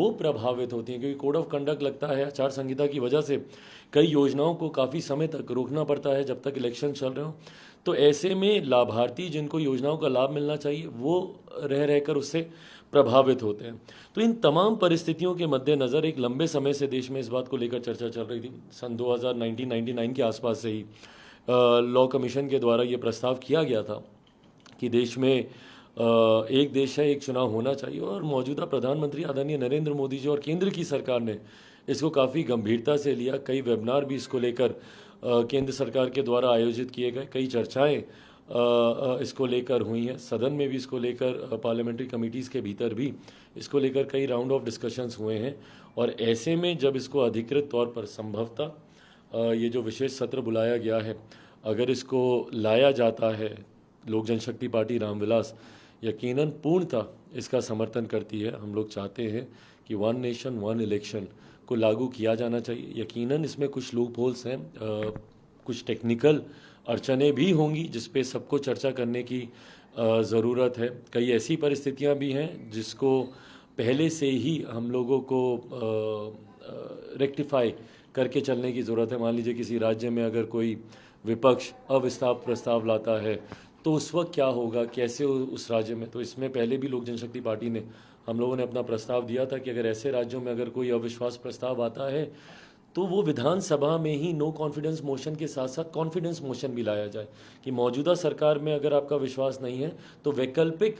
वो प्रभावित होती हैं, क्योंकि कोड ऑफ कंडक्ट लगता है आचार संहिता की वजह से कई योजनाओं को काफ़ी समय तक रोकना पड़ता है जब तक इलेक्शन चल रहे हो। तो ऐसे में लाभार्थी जिनको योजनाओं का लाभ मिलना चाहिए वो रह रहकर उससे प्रभावित होते हैं। तो इन तमाम परिस्थितियों के मद्देनज़र एक लंबे समय से देश में इस बात को लेकर चर्चा चल रही थी। सन 1999 के आसपास से ही लॉ कमीशन के द्वारा ये प्रस्ताव किया गया था कि देश में एक देश है एक चुनाव होना चाहिए, और मौजूदा प्रधानमंत्री आदरणीय नरेंद्र मोदी जी और केंद्र की सरकार ने इसको काफ़ी गंभीरता से लिया। कई वेबिनार भी इसको लेकर केंद्र सरकार के द्वारा आयोजित किए गए, कई चर्चाएं इसको लेकर हुई हैं, सदन में भी इसको लेकर पार्लियामेंट्री कमिटीज़ के भीतर भी इसको लेकर कई राउंड ऑफ डिस्कशंस हुए हैं। और ऐसे में जब इसको अधिकृत तौर पर संभवतः ये जो विशेष सत्र बुलाया गया है, अगर इसको लाया जाता है, लोक जनशक्ति पार्टी रामविलास यकीनन पूर्णतः इसका समर्थन करती है। हम लोग चाहते हैं कि वन नेशन वन इलेक्शन को लागू किया जाना चाहिए। यकीनन इसमें कुछ लूप होल्स हैं, कुछ टेक्निकल अड़चनें भी होंगी जिस पे सबको चर्चा करने की ज़रूरत है। कई ऐसी परिस्थितियां भी हैं जिसको पहले से ही हम लोगों को रेक्टिफाई करके चलने की ज़रूरत है। मान लीजिए किसी राज्य में अगर कोई विपक्ष अविश्वास प्रस्ताव लाता है तो उस वक्त क्या होगा, कैसे उस राज्य में। तो इसमें पहले भी लोक जनशक्ति पार्टी ने, हम लोगों ने अपना प्रस्ताव दिया था कि अगर ऐसे राज्यों में अगर कोई अविश्वास प्रस्ताव आता है तो वो विधानसभा में ही नो कॉन्फिडेंस मोशन के साथ साथ कॉन्फिडेंस मोशन भी लाया जाए कि मौजूदा सरकार में अगर आपका विश्वास नहीं है तो वैकल्पिक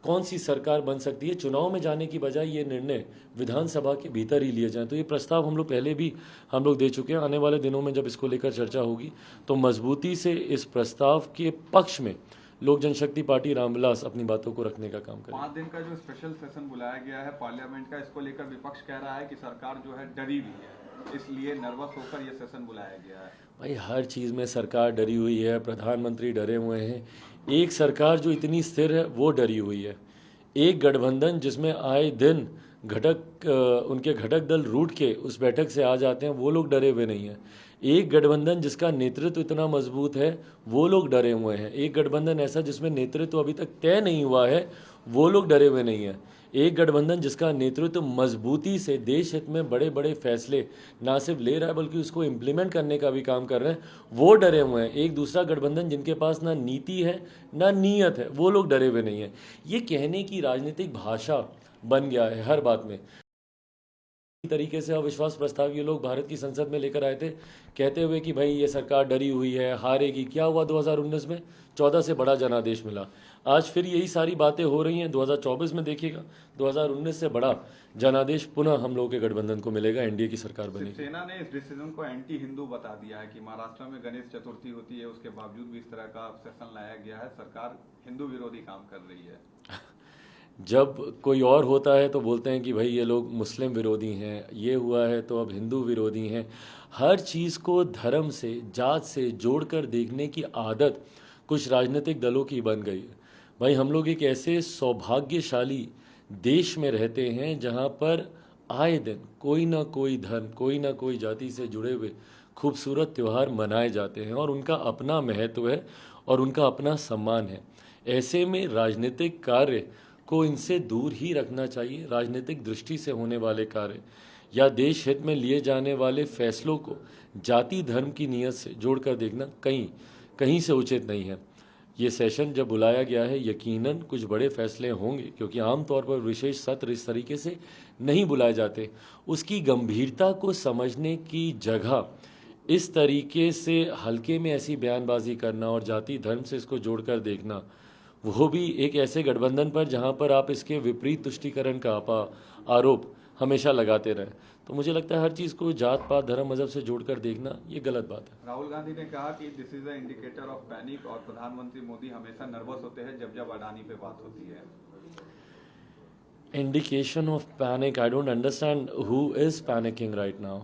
कौन सी सरकार बन सकती है, चुनाव में जाने की बजाय ये निर्णय विधानसभा के भीतर ही लिए जाएं। तो ये प्रस्ताव हम लोग पहले भी हम लोग दे चुके हैं। आने वाले दिनों में जब इसको लेकर चर्चा होगी तो मजबूती से इस प्रस्ताव के पक्ष में लोक जनशक्ति पार्टी रामविलास अपनी बातों को रखने का काम करेगी। 5 दिन का जो स्पेशल सेशन बुलाया गया है पार्लियामेंट का, इसको लेकर विपक्ष कह रहा है कि सरकार जो है डरी हुई है, इसलिए नर्वस होकर ये सेशन बुलाया गया है। भाई हर चीज़ में सरकार डरी हुई है, प्रधानमंत्री डरे हुए हैं। एक सरकार जो इतनी स्थिर है वो डरी हुई है। एक गठबंधन जिसमें आए दिन उनके घटक दल रूठ के उस बैठक से आ जाते हैं, वो लोग डरे हुए नहीं हैं। एक गठबंधन जिसका नेतृत्व इतना मजबूत है वो लोग डरे हुए हैं। एक गठबंधन ऐसा जिसमें नेतृत्व अभी तक तय नहीं हुआ है वो लोग डरे हुए नहीं हैं। एक गठबंधन जिसका नेतृत्व मजबूती से देश हित में बड़े बड़े फैसले ना सिर्फ ले रहा है बल्कि उसको इम्प्लीमेंट करने का भी काम कर रहे हैं, वो डरे हुए हैं। एक दूसरा गठबंधन जिनके पास ना नीति है ना नीयत है, वो लोग डरे हुए नहीं हैं। ये कहने की राजनीतिक भाषा बन गया है हर बात में। तरीके से अविश्वास प्रस्ताव ये लोग भारत की संसद में लेकर आए थे कहते हुए कि भाई ये सरकार डरी हुई है, हारेगी। क्या हुआ 2019 में? 14 से बड़ा जनादेश मिला। आज फिर यही सारी बातें हो रही हैं 2024 में। देखिएगा 2019 से बड़ा जनादेश पुनः हम लोगों के गठबंधन को मिलेगा, एनडीए की सरकार बनेगी। शिवसेना ने इस डिसीजन को एंटी हिंदू बता दिया है कि महाराष्ट्र में गणेश चतुर्थी होती है, उसके बावजूद भी इस तरह का सेशन लाया गया है, सरकार हिंदू विरोधी काम कर रही है। जब कोई और होता है तो बोलते हैं कि भाई ये लोग मुस्लिम विरोधी हैं, ये हुआ है तो अब हिंदू विरोधी हैं। हर चीज़ को धर्म से जात से जोड़कर देखने की आदत कुछ राजनीतिक दलों की बन गई है। भाई हम लोग एक ऐसे सौभाग्यशाली देश में रहते हैं जहाँ पर आए दिन कोई ना कोई धर्म, कोई ना कोई जाति से जुड़े हुए खूबसूरत त्यौहार मनाए जाते हैं और उनका अपना महत्व है और उनका अपना सम्मान है। ऐसे में राजनीतिक कार्य को इनसे दूर ही रखना चाहिए। राजनीतिक दृष्टि से होने वाले कार्य या देश हित में लिए जाने वाले फैसलों को जाति धर्म की नीयत से जोड़कर देखना कहीं से उचित नहीं है। ये सेशन जब बुलाया गया है यकीनन कुछ बड़े फैसले होंगे, क्योंकि आमतौर पर विशेष सत्र इस तरीके से नहीं बुलाए जाते। उसकी गंभीरता को समझने की जगह इस तरीके से हल्के में ऐसी बयानबाजी करना और जाति धर्म से इसको जोड़कर देखना, वो भी एक ऐसे गठबंधन पर जहां पर आप इसके विपरीत तुष्टीकरण का आरोप हमेशा लगाते रहे। तो मुझे लगता है हर चीज़ को जात पात धर्म मजहब से जोड़कर देखना ये गलत बात है। राहुल गांधी ने कहा कि this is a indicator of panic और प्रधानमंत्री मोदी हमेशा नर्वस होते हैं जब अडानी पे बात होती है। Indication of panic? I don't understand who is panicking right now.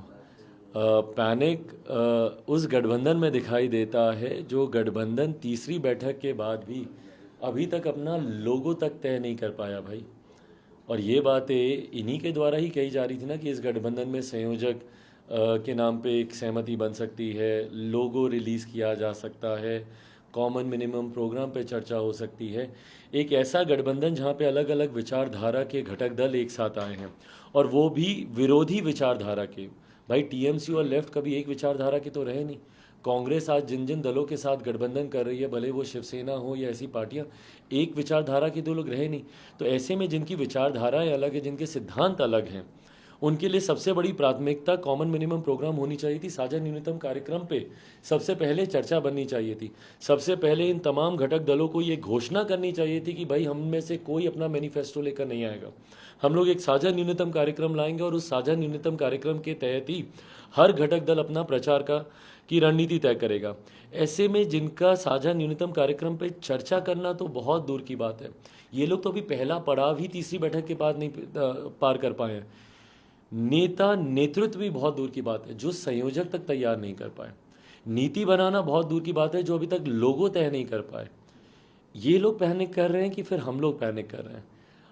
Panic उस गठबंधन में दिखाई देता है जो गठबंधन तीसरी बैठक के बाद भी अभी तक अपना लोगो तक तय नहीं कर पाया भाई। और ये बातें इन्हीं के द्वारा ही कही जा रही थी ना कि इस गठबंधन में संयोजक के नाम पे एक सहमति बन सकती है, लोगो रिलीज़ किया जा सकता है, कॉमन मिनिमम प्रोग्राम पे चर्चा हो सकती है। एक ऐसा गठबंधन जहाँ पे अलग अलग विचारधारा के घटक दल एक साथ आए हैं, और वो भी विरोधी विचारधारा के। भाई टीएमसी और लेफ्ट कभी एक विचारधारा के तो रहे नहीं। कांग्रेस आज जिन जिन दलों के साथ गठबंधन कर रही है, भले वो शिवसेना हो या ऐसी पार्टियां, एक विचारधारा के दो लोग रहे नहीं। तो ऐसे में जिनकी विचारधाराएं अलग है, जिनके सिद्धांत अलग हैं, उनके लिए सबसे बड़ी प्राथमिकता कॉमन मिनिमम प्रोग्राम होनी चाहिए थी। साझा न्यूनतम कार्यक्रम पे सबसे पहले चर्चा बननी चाहिए थी। सबसे पहले इन तमाम घटक दलों को ये घोषणा करनी चाहिए थी कि भाई हम में से कोई अपना मैनिफेस्टो लेकर नहीं आएगा, हम लोग एक साझा न्यूनतम कार्यक्रम लाएंगे और उस साझा न्यूनतम कार्यक्रम के तहत ही हर घटक दल अपना प्रचार की रणनीति तय करेगा। ऐसे में जिनका साझा न्यूनतम कार्यक्रम पे चर्चा करना तो बहुत दूर की बात है, ये लोग तो अभी पहला पड़ाव ही तीसरी बैठक के बाद नहीं पार कर पाए हैं। नेता नेतृत्व भी बहुत दूर की बात है, जो संयोजक तक तैयार नहीं कर पाए। नीति बनाना बहुत दूर की बात है, जो अभी तक लोगो तय नहीं कर पाए। ये लोग पैनिक कर रहे हैं कि फिर हम लोग पैनिक कर रहे हैं।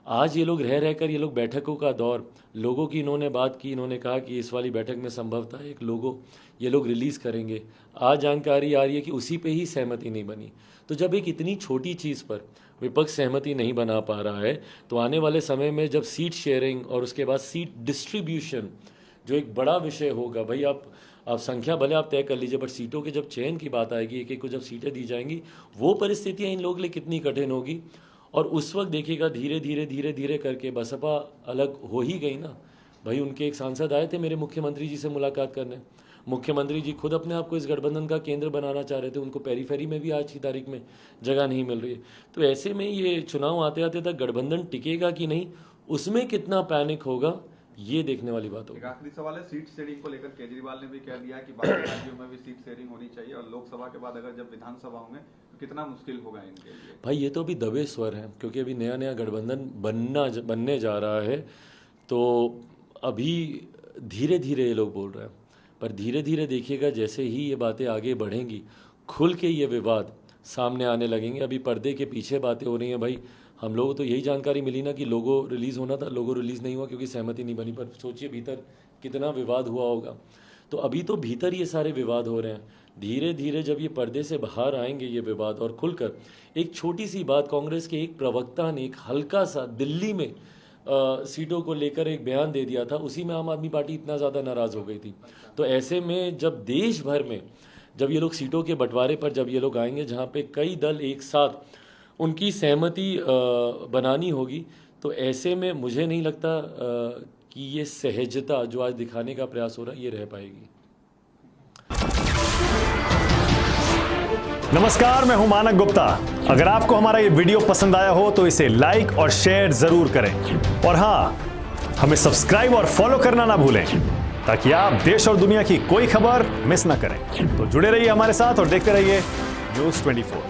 आज ये लोग रह रहकर, ये लोग बैठकों का दौर, लोगों की इन्होंने बात की, इन्होंने कहा कि इस वाली बैठक में संभवतः एक लोगो ये लोग रिलीज़ करेंगे। आज जानकारी आ रही है कि उसी पे ही सहमति नहीं बनी। तो जब एक इतनी छोटी चीज़ पर विपक्ष सहमति नहीं बना पा रहा है, तो आने वाले समय में जब सीट शेयरिंग और उसके बाद सीट डिस्ट्रीब्यूशन जो एक बड़ा विषय होगा, भाई आप संख्या भले आप तय कर लीजिए, बट सीटों के जब चयन की बात आएगी, एक एक को जब सीटें दी जाएंगी, वो परिस्थितियाँ इन लोगों के लिए कितनी कठिन होगी। और उस वक्त देखिएगा धीरे धीरे धीरे धीरे करके बसपा अलग हो ही गई ना। भाई उनके एक सांसद आए थे मेरे मुख्यमंत्री जी से मुलाकात करने, मुख्यमंत्री जी खुद अपने आप को इस गठबंधन का केंद्र बनाना चाह रहे थे, उनको पेरीफेरी में भी आज की तारीख में जगह नहीं मिल रही है। तो ऐसे में ये चुनाव आते आते तक गठबंधन टिकेगा कि नहीं, उसमें कितना पैनिक होगा, ये देखने वाली बात होगी। एक आखिरी सवाल है, सीट शेयरिंग को लेकर केजरीवाल ने भी कह दिया कि बाकी राज्यों में भी सीट शेयरिंग होनी चाहिए, और लोकसभा के बाद अगर जब विधानसभा होंगे तो कितना मुश्किल होगा इनके लिए। भाई ये तो अभी दबे स्वर हैं, क्योंकि अभी नया नया गठबंधन बनने जा रहा है, तो अभी धीरे धीरे ये लोग बोल रहे हैं। पर धीरे धीरे देखिएगा जैसे ही ये बातें आगे बढ़ेंगी, खुल के ये विवाद सामने आने लगेंगे। अभी पर्दे के पीछे बातें हो रही हैं। भाई हम लोगों तो यही जानकारी मिली ना कि लोगो रिलीज़ होना था, लोगो रिलीज़ नहीं हुआ क्योंकि सहमति नहीं बनी। पर सोचिए भीतर कितना विवाद हुआ होगा। तो अभी तो भीतर ये सारे विवाद हो रहे हैं। धीरे धीरे जब ये पर्दे से बाहर आएंगे ये विवाद, और खुलकर एक छोटी सी बात, कांग्रेस के एक प्रवक्ता ने एक हल्का सा दिल्ली में सीटों को लेकर एक बयान दे दिया था, उसी में आम आदमी पार्टी इतना ज़्यादा नाराज़ हो गई थी। तो ऐसे में जब देश भर में जब ये लोग सीटों के बंटवारे पर जब ये लोग आएंगे, जहाँ पे कई दल एक साथ उनकी सहमति बनानी होगी, तो ऐसे में मुझे नहीं लगता कि ये सहजता जो आज दिखाने का प्रयास हो रहा है ये रह पाएगी। नमस्कार, मैं हूं मानक गुप्ता। अगर आपको हमारा ये वीडियो पसंद आया हो तो इसे लाइक और शेयर जरूर करें, और हां, हमें सब्सक्राइब और फॉलो करना ना भूलें, ताकि आप देश और दुनिया की कोई खबर मिस ना करें। तो जुड़े रहिए हमारे साथ और देखते रहिए न्यूज़ 24।